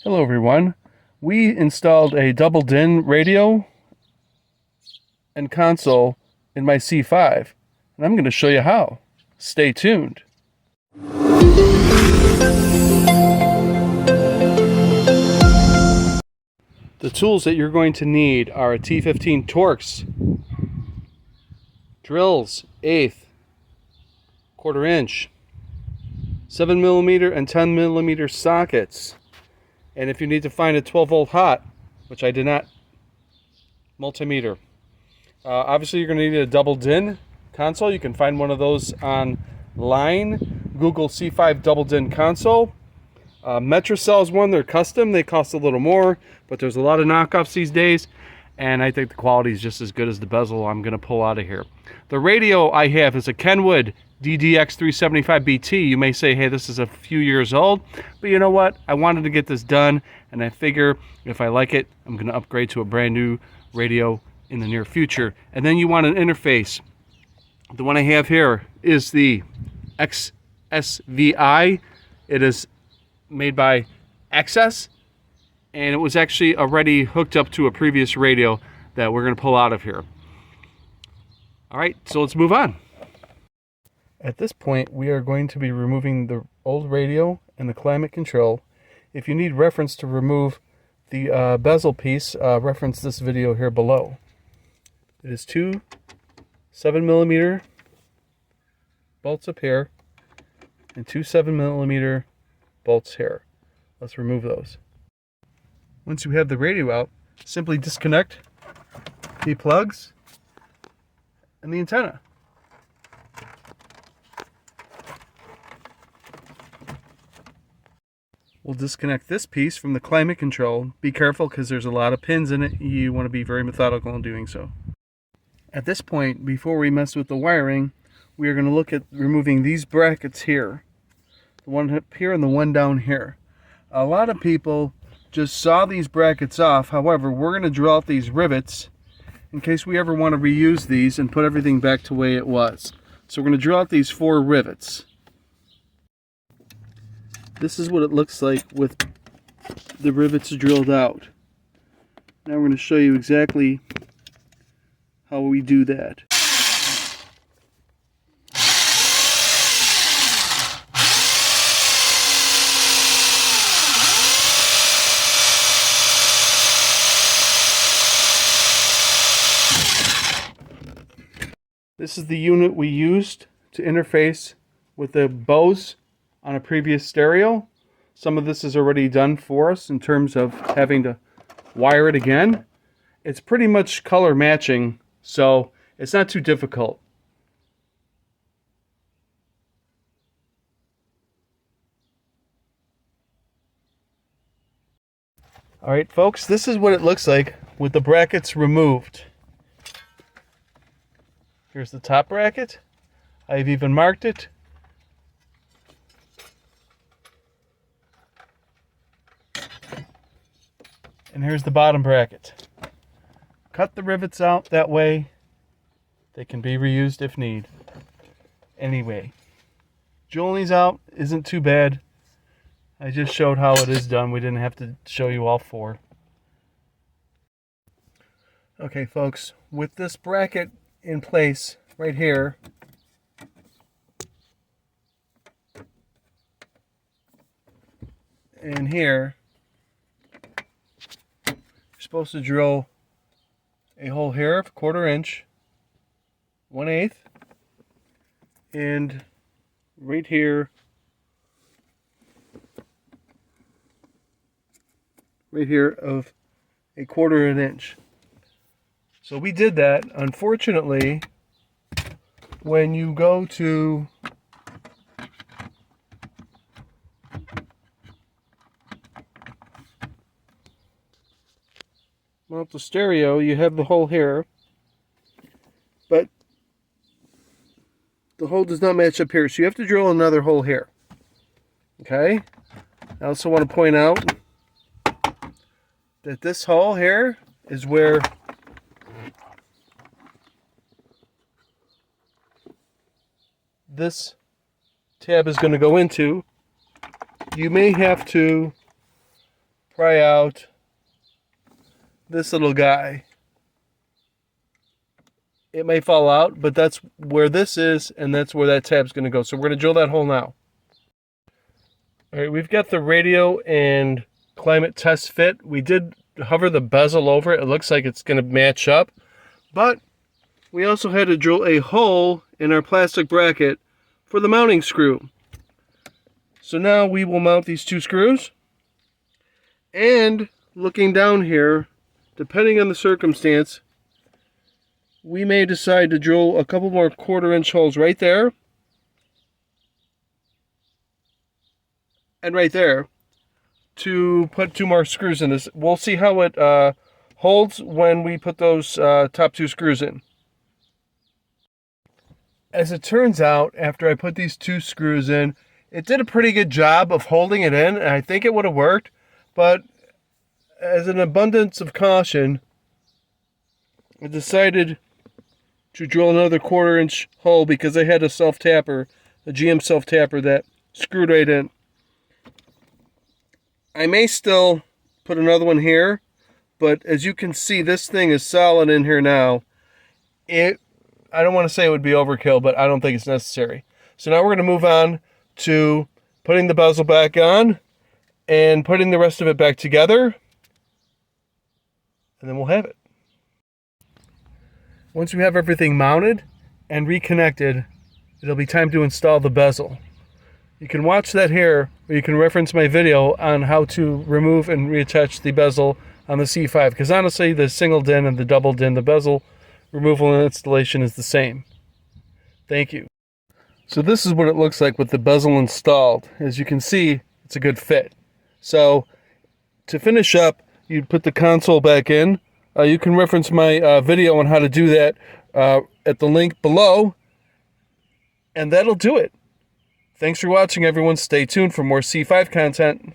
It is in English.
Hello everyone. We installed a double DIN radio and console in my C5, and I'm going to show you how. Stay tuned. The tools that you're going to need are a T15 Torx, drills, 1/8, 1/4 inch, 7mm and 10mm sockets, and if you need to find a 12-volt hot, which I did not, multimeter. Obviously, you're going to need a double DIN console. You can find one of those online. Google C5 double DIN console. Metrocell's one. They're custom. They cost a little more, but there's a lot of knockoffs these days, and I think the quality is just as good as the bezel I'm going to pull out of here. The radio I have is a Kenwood DDX 375BT. You may say, hey, this is a few years old, but you know what? I wanted to get this done, and I figure if I like it, I'm going to upgrade to a brand new radio in the near future. And then you want an interface. The one I have here is the XSVI. It is made by XS, and it was actually already hooked up to a previous radio that we're going to pull out of here. All right, so let's move on. At this point, we are going to be removing the old radio and the climate control. If you need reference to remove the bezel piece, reference this video here below. It is two 7mm bolts up here and two 7mm bolts here. Let's remove those. Once you have the radio out, simply disconnect the plugs and the antenna. We'll disconnect this piece from the climate control. Be careful because there's a lot of pins in it. You want to be very methodical in doing so. At this point, before we mess with the wiring, we are going to look at removing these brackets here. The one up here and the one down here. A lot of people just saw these brackets off. However, we're going to drill out these rivets in case we ever want to reuse these and put everything back to the way it was. So we're going to drill out these 4 rivets. This is what it looks like with the rivets drilled out. Now we're going to show you exactly how we do that. This is the unit we used to interface with the Bose on a previous stereo. Some of this is already done for us in terms of having to wire it again. It's pretty much color matching, so it's not too difficult. All right, folks, this is what it looks like with the brackets removed. Here's the top bracket. I've even marked it. And here's the bottom bracket. Cut the rivets out, that way they can be reused if need. Anyway, drilling these out isn't too bad. I just showed how it is done. We didn't have to show you all 4. Okay, folks, with this bracket in place right here, and here, you're supposed to drill a hole here of 1/4 inch, 1/8, and right here, of a 1/4 inch. So we did that. Unfortunately, when you go to mount the stereo, you have the hole here, but the hole does not match up here, so you have to drill another hole here. Okay? I also want to point out that this hole here is where this tab is going to go into. You may have to pry out this little guy. It may fall out, but that's where this is, and that's where that tab's going to go. So we're going to drill that hole now. All right, we've got the radio and climate test fit. We did hover the bezel over it. It looks like it's going to match up, but we also had to drill a hole in our plastic bracket for the mounting screw. So now we will mount these two screws, and looking down here, depending on the circumstance, we may decide to drill a couple more 1/4-inch holes right there and right there to put 2 more screws in this. We'll see how it holds when we put those top 2 screws in. As it turns out, after I put these 2 screws in, it did a pretty good job of holding it in, and I think it would have worked, but as an abundance of caution, I decided to drill another 1/4-inch hole because I had a self-tapper, a GM self-tapper that screwed right in. I may still put another one here, but as you can see, this thing is solid in here now. I don't want to say it would be overkill, but I don't think it's necessary. So now we're going to move on to putting the bezel back on and putting the rest of it back together, and then we'll have it. Once we have everything mounted and reconnected, it'll be time to install the bezel. You can watch that here, or you can reference my video on how to remove and reattach the bezel on the C5, because honestly, the single DIN and the double DIN, the bezel removal and installation is the same. Thank you. So this is what it looks like with the bezel installed. As you can see, it's a good fit. So to finish up, you put the console back in. You can reference my video on how to do that at the link below, and that'll do it. Thanks for watching, everyone. Stay tuned for more C5 content.